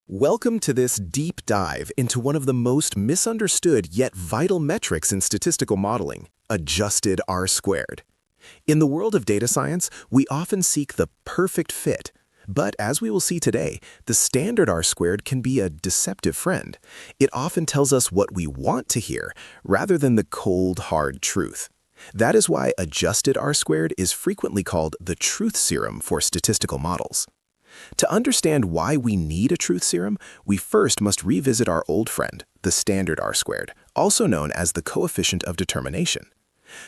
Welcome to this deep dive into one of the most misunderstood yet vital metrics in statistical modeling, adjusted R-squared. In the world of data science, we often seek the perfect fit. But as we will see today, the standard R-squared can be a deceptive friend. It often tells us what we want to hear, rather than the cold, hard truth. That is why adjusted R-squared is frequently called the truth serum for statistical models. To understand why we need a truth serum, we first must revisit our old friend, the standard R-squared, also known as the coefficient of determination.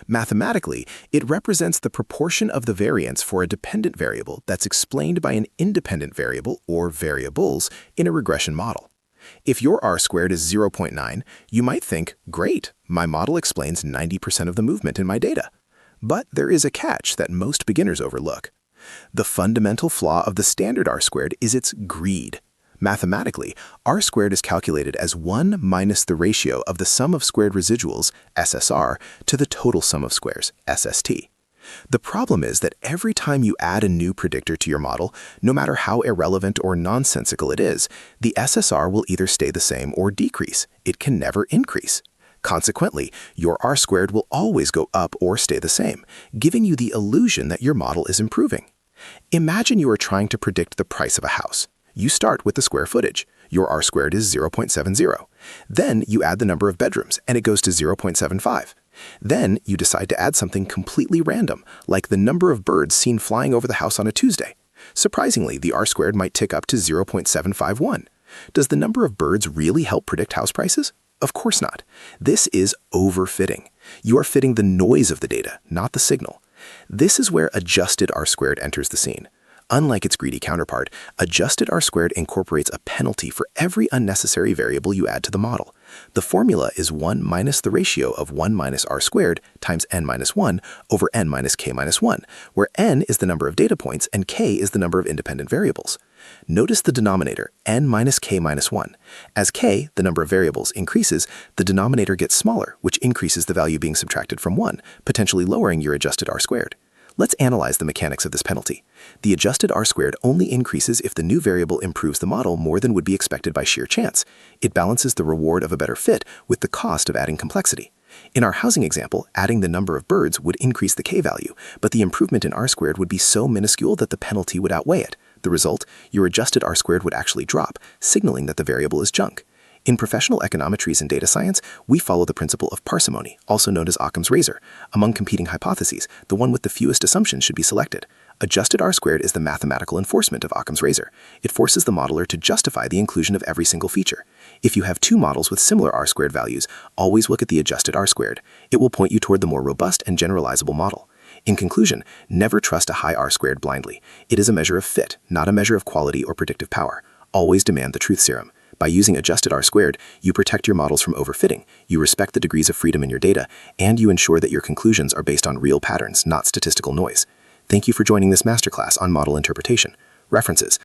Mathematically, it represents the proportion of the variance for a dependent variable that's explained by an independent variable or variables in a regression model. If your R-squared is 0.9, you might think, great, my model explains 90% of the movement in my data. But there is a catch that most beginners overlook. The fundamental flaw of the standard R-squared is its greed. Mathematically, R-squared is calculated as 1 minus the ratio of the sum of squared residuals, SSR, to the total sum of squares, SST. The problem is that every time you add a new predictor to your model, no matter how irrelevant or nonsensical it is, the SSR will either stay the same or decrease. It can never increase. Consequently, your R-squared will always go up or stay the same, giving you the illusion that your model is improving. Imagine you are trying to predict the price of a house. You start with the square footage. Your R-squared is 0.70. Then you add the number of bedrooms, and it goes to 0.75. Then you decide to add something completely random, like the number of birds seen flying over the house on a Tuesday. Surprisingly, the R-squared might tick up to 0.751. Does the number of birds really help predict house prices? Of course not. This is overfitting. You are fitting the noise of the data, not the signal. This is where adjusted R-squared enters the scene. Unlike its greedy counterpart, adjusted R-squared incorporates a penalty for every unnecessary variable you add to the model. The formula is 1 minus the ratio of 1 minus R-squared times n minus 1 over n minus k minus 1, where n is the number of data points and k is the number of independent variables. Notice the denominator, n minus k minus 1. As k, the number of variables, increases, the denominator gets smaller, which increases the value being subtracted from 1, potentially lowering your adjusted R-squared. Let's analyze the mechanics of this penalty. The adjusted R-squared only increases if the new variable improves the model more than would be expected by sheer chance. It balances the reward of a better fit with the cost of adding complexity. In our housing example, adding the number of birds would increase the k-value, but the improvement in R-squared would be so minuscule that the penalty would outweigh it. The result, your adjusted R-squared would actually drop, signaling that the variable is junk. In professional econometries and data science, we follow the principle of parsimony, also known as Occam's razor. Among competing hypotheses, the one with the fewest assumptions should be selected. Adjusted R-squared is the mathematical enforcement of Occam's razor. It forces the modeler to justify the inclusion of every single feature. If you have two models with similar R-squared values, always look at the adjusted R-squared. It will point you toward the more robust and generalizable model. In conclusion, never trust a high R-squared blindly. It is a measure of fit, not a measure of quality or predictive power. Always demand the truth serum. By using adjusted R-squared, you protect your models from overfitting, you respect the degrees of freedom in your data, and you ensure that your conclusions are based on real patterns, not statistical noise. Thank you for joining this masterclass on model interpretation. References: